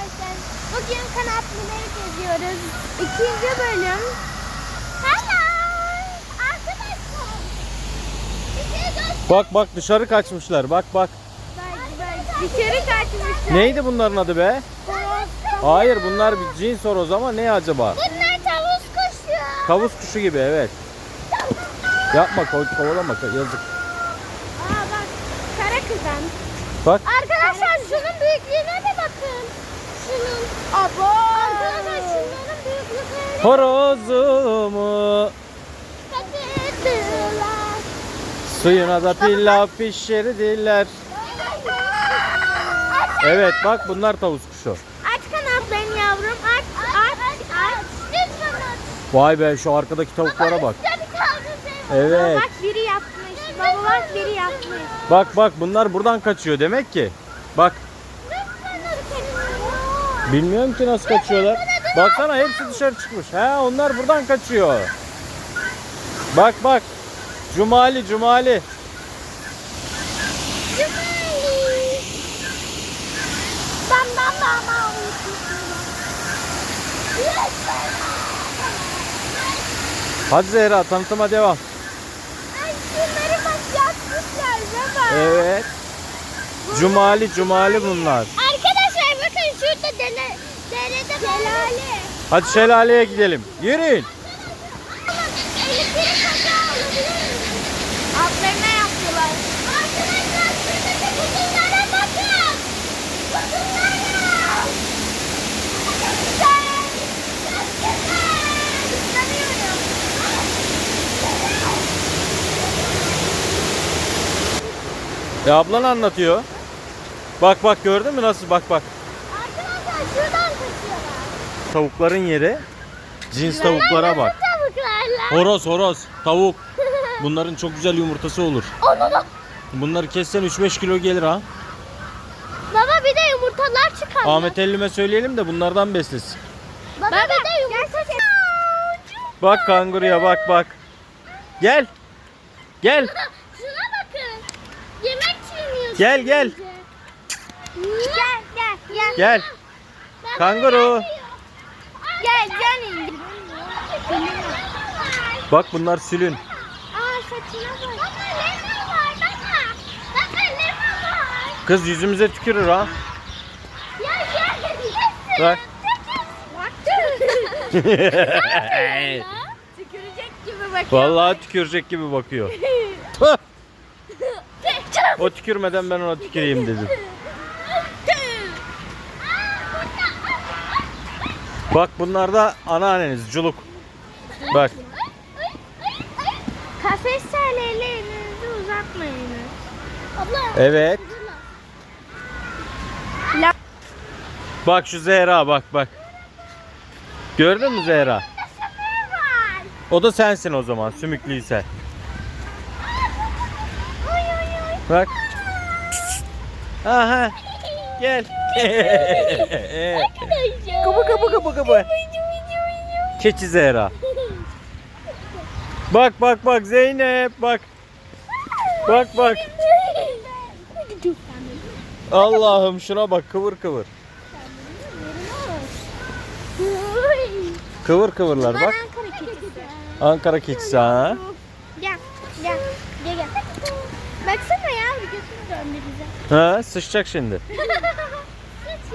arkadaşlar. Bugün kanatlıları geziyoruz. 2. bölüm. Hello arkadaşlar. Bak bak dışarı kaçmışlar. Bak bak. Dışarı kaçmışlar. Neydi bunların adı be? Hayır bunlar bir cins horoz ama ne acaba? Bunlar tavus kuşu. Tavus kuşu gibi evet. Yapma kovalama yazık. Aa bak kara kızan. Bak. Arkadaşlar şunun büyüklüğüne de bakın. Şunun. Abo. Arkadaşlar şunların büyüklüklerine Horozumu kaçırdılar. suyuna da pilav pişirdiler. Evet bak bunlar tavus kuşu. Aç kanatlarını yavrum. Aç. Lütfen aç. Vay be şu arkadaki tavuklara bak. Evet. Bak biri yapmış. Baba bak biri yapmış. Bak bak bunlar buradan kaçıyor demek ki. Bak bilmiyorum ki nasıl kaçıyorlar. Baksana hepsi dışarı çıkmış. He onlar buradan kaçıyor. Bak bak. Cumali. Bam bam bam bam. Hadi Zehra tanıtıma devam. Ay şunları bak yapmışlar baba. Evet. Cumali bunlar. Arkadaşlar bakın şurada derede şelale. Hadi şelaleye gidelim. Yürüyün. Elektrik kazağı olabilir mi? Altlarına yaptılar. Arkadaşlar şuradaki kutulara bakın. Kutulara. Ya ablan anlatıyor. Bak bak gördün mü nasıl bak bak. Arkadaşlar şuradan kaçıyorlar. Tavukların yeri. Cins tavuklara bak. Tavuklarla. Horoz tavuk. Bunların çok güzel yumurtası olur. Onu da. Bunları kessen 3-5 kilo gelir ha. Baba bir de yumurtalar çıkar. Ahmet Ellim'e söyleyelim de bunlardan beslesin. Baba bir de yumurta çıkar. Bak kanguruya bak. Gel. Şuna bakın. Yemek çiğniyor. Gel. Gel. Gel. Kanguru. Gel indir. Bak bunlar sülün. Aa saçına bak. Baba lemon var baba. Baba lemon var. Kız yüzümüze tükürür ha. Gel. Bak. Tükürecek gibi bakıyor. Vallahi tükürecek gibi bakıyor. Hah! O tükürmeden ben ona tüküreyim dedim. Bak bunlar da anneanneniz culuk. Bak. Kafes terliğiyle elinizi uzatmayınız. Abla. Evet. Bak şu Zehra bak. Gördün mü Zehra? Var. O da sensin o zaman sümüklüyse. Oy. Bak. Aha. Gel. Kıbı. Keçi Zehra. Bak Zeynep bak. Bak. Allah'ım şuna bak kıvır. Kıvırlar bak. Ankara keçisi. Ankara keçisi ha. Gel. Baksana ya videosunu döndü bize. Ha sıçacak şimdi.